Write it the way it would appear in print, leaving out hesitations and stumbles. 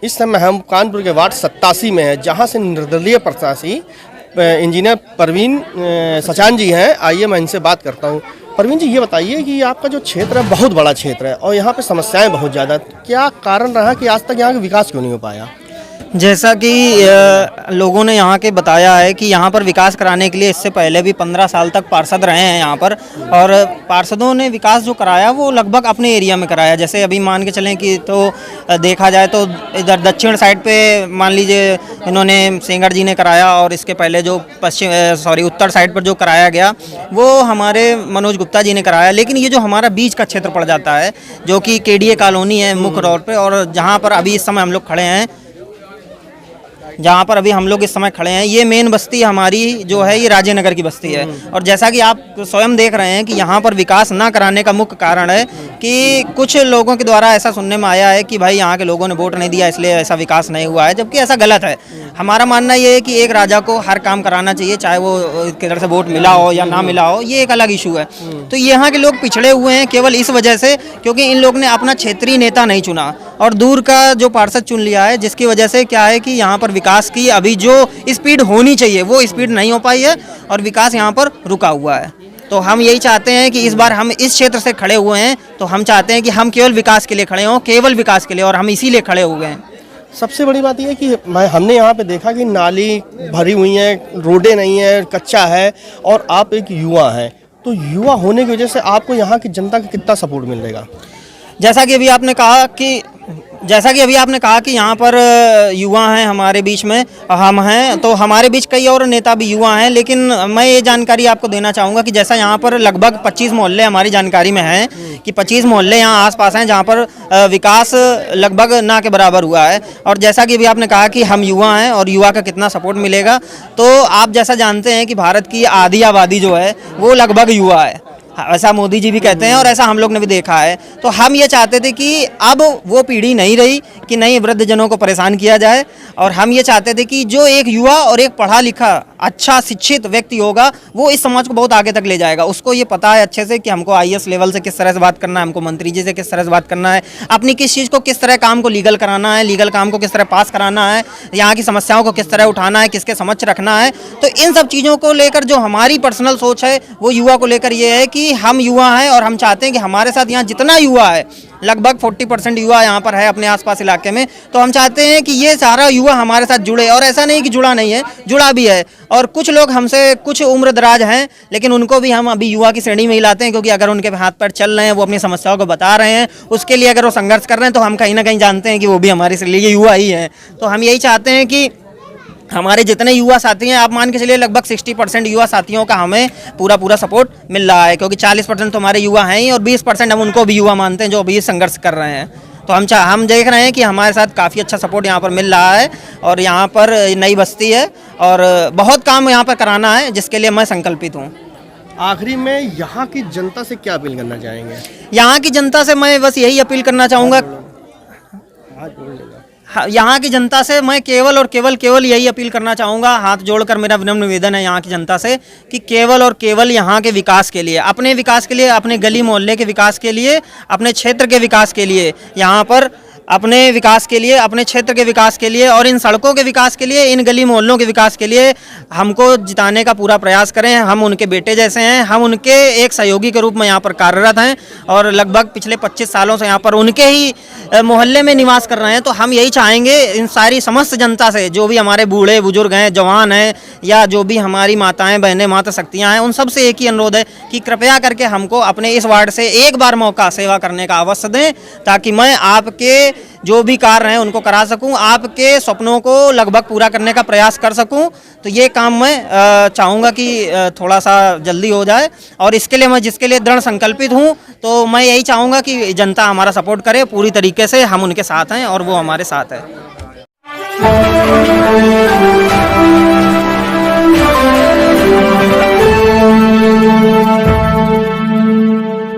इस समय हम कानपुर के वार्ड 87 में हैं, जहां से निर्दलीय प्रत्याशी इंजीनियर परवीन सचान जी हैं। आइए मैं इनसे बात करता हूं। परवीन जी, ये बताइए कि आपका जो क्षेत्र है बहुत बड़ा क्षेत्र है और यहाँ पे समस्याएं बहुत ज़्यादा, क्या कारण रहा कि आज तक यहाँ का विकास क्यों नहीं हो पाया? जैसा कि लोगों ने यहाँ के बताया है कि यहाँ पर विकास कराने के लिए इससे पहले भी 15 साल तक पार्षद रहे हैं यहाँ पर, और पार्षदों ने विकास जो कराया वो लगभग अपने एरिया में कराया। जैसे अभी मान के चलें कि तो देखा जाए तो इधर दक्षिण साइड पे मान लीजिए इन्होंने सेंगर जी ने कराया, और इसके पहले जो उत्तर साइड पर जो कराया गया वो हमारे मनोज गुप्ता जी ने कराया। लेकिन ये जो हमारा बीच का क्षेत्र पड़ जाता है जो कि केडीए कॉलोनी है मुख्य तौर पर, और जहाँ पर अभी इस समय हम लोग खड़े हैं, ये मेन बस्ती हमारी जो है ये राजेंद्र नगर की बस्ती है। और जैसा कि आप स्वयं देख रहे हैं कि यहाँ पर विकास ना कराने का मुख्य कारण है कि कुछ लोगों के द्वारा ऐसा सुनने में आया है कि भाई यहाँ के लोगों ने वोट नहीं दिया इसलिए ऐसा विकास नहीं हुआ है, जबकि ऐसा गलत है। हमारा मानना ये है कि एक राजा को हर काम कराना चाहिए, चाहे वो किधर से वोट मिला हो या ना मिला हो, ये एक अलग इशू है। तो यहाँ के लोग पिछड़े हुए हैं केवल इस वजह से क्योंकि इन लोग ने अपना क्षेत्रीय नेता नहीं चुना और दूर का जो पार्षद चुन लिया है, जिसकी वजह से क्या है कि यहाँ पर विकास की अभी जो स्पीड होनी चाहिए वो स्पीड नहीं हो पाई है और विकास यहाँ पर रुका हुआ है। तो हम यही चाहते हैं कि इस बार हम इस क्षेत्र से खड़े हुए हैं तो हम चाहते हैं कि हम केवल विकास के लिए खड़े हों, केवल विकास के लिए, और हम इसीलिए खड़े हुए हैं। सबसे बड़ी बात यह है कि हमने यहाँ पे देखा कि नाली भरी हुई है, रोडें नहीं है, कच्चा है, और आप एक युवा हैं, तो युवा होने की वजह से आपको यहाँ की जनता का कितना सपोर्ट मिलेगा? जैसा कि अभी आपने कहा कि यहाँ पर युवा हैं हमारे बीच में, हम हैं, तो हमारे बीच कई और नेता भी युवा हैं। लेकिन मैं ये जानकारी आपको देना चाहूँगा कि जैसा यहाँ पर लगभग 25 मोहल्ले हमारी जानकारी में हैं कि 25 मोहल्ले यहाँ आसपास हैं जहाँ पर विकास लगभग ना के बराबर हुआ है। और जैसा कि अभी आपने कहा कि हम युवा हैं और युवा का कितना सपोर्ट मिलेगा, तो आप जैसा जानते हैं कि भारत की आधी आबादी जो है वो लगभग युवा है, ऐसा मोदी जी भी कहते हैं और ऐसा हम लोग ने भी देखा है। तो हम ये चाहते थे कि अब वो पीढ़ी नहीं रही कि नहीं वृद्धजनों को परेशान किया जाए, और हम ये चाहते थे कि जो एक युवा और एक पढ़ा लिखा अच्छा शिक्षित व्यक्ति होगा वो इस समाज को बहुत आगे तक ले जाएगा। उसको ये पता है अच्छे से कि हमको IAS लेवल से किस तरह से बात करना है, हमको मंत्री जी से किस तरह से बात करना है, अपनी किस चीज़ को किस तरह काम को लीगल कराना है, लीगल काम को किस तरह पास कराना है, यहाँ की समस्याओं को किस तरह उठाना है, किसके समक्ष रखना है। तो इन सब चीज़ों को लेकर जो हमारी पर्सनल सोच है वो युवा को लेकर ये है कि हम युवा हैं और हम चाहते हैं कि हमारे साथ यहाँ जितना युवा है, लगभग 40% युवा यहाँ पर है अपने आसपास इलाके में, तो हम चाहते हैं कि ये सारा युवा हमारे साथ जुड़े। और ऐसा नहीं कि जुड़ा नहीं है, जुड़ा भी है, और कुछ लोग हमसे कुछ उम्र दराज हैं लेकिन उनको भी हम अभी युवा की श्रेणी में ही लाते हैं, क्योंकि अगर उनके हाथ पैर चल रहे हैं, वो अपनी समस्याओं को बता रहे हैं, उसके लिए अगर वो संघर्ष कर रहे हैं, तो हम कहीं ना कहीं जानते हैं कि वो भी हमारे लिए युवा ही हैं। तो हम यही चाहते हैं कि हमारे जितने युवा साथी हैं, आप मान के चलिए लगभग 60% युवा साथियों का हमें पूरा सपोर्ट मिल रहा है, क्योंकि 40% तो हमारे युवा हैं ही और 20% हम उनको भी युवा मानते हैं जो अभी संघर्ष कर रहे हैं। तो हम देख रहे हैं कि हमारे साथ काफ़ी अच्छा सपोर्ट यहाँ पर मिल रहा है, और यहाँ पर नई बस्ती है और बहुत काम यहाँ पर कराना है जिसके लिए मैं संकल्पित हूँ। आखिरी में यहाँ की जनता से क्या अपील करना चाहेंगे? यहाँ की जनता से मैं बस यही अपील करना चाहूँगा, यहाँ की जनता से मैं केवल और केवल यही अपील करना चाहूँगा, हाथ जोड़कर मेरा विनम्र निवेदन है यहाँ की जनता से कि केवल और केवल यहाँ के विकास के लिए, अपने विकास के लिए, अपने गली मोहल्ले के विकास के लिए, अपने क्षेत्र के विकास के लिए, यहाँ पर अपने विकास के लिए, अपने क्षेत्र के विकास के लिए और इन सड़कों के विकास के लिए, इन गली मोहल्लों के विकास के लिए हमको जिताने का पूरा प्रयास करें। हम उनके बेटे जैसे हैं, हम उनके एक सहयोगी के रूप में यहाँ पर कार्यरत हैं और लगभग पिछले 25 सालों से यहाँ पर उनके ही मोहल्ले में निवास कर रहे हैं। तो हम यही चाहेंगे इन सारी समस्त जनता से, जो भी हमारे बूढ़े बुजुर्ग हैं, जवान हैं, या जो भी हमारी माताएं बहनें माता शक्तियाँ हैं, उन सब से एक ही अनुरोध है कि कृपया करके हमको अपने इस वार्ड से एक बार मौका सेवा करने का अवश्य दें, ताकि मैं आपके जो भी कार्य हैं उनको करा सकूं, आपके सपनों को लगभग पूरा करने का प्रयास कर सकूं। तो ये काम मैं चाहूँगा कि थोड़ा सा जल्दी हो जाए, और इसके लिए मैं जिसके लिए दृढ़ संकल्पित हूं, तो मैं यही चाहूँगा कि जनता हमारा सपोर्ट करे पूरी तरीके से। हम उनके साथ हैं और वो हमारे साथ है।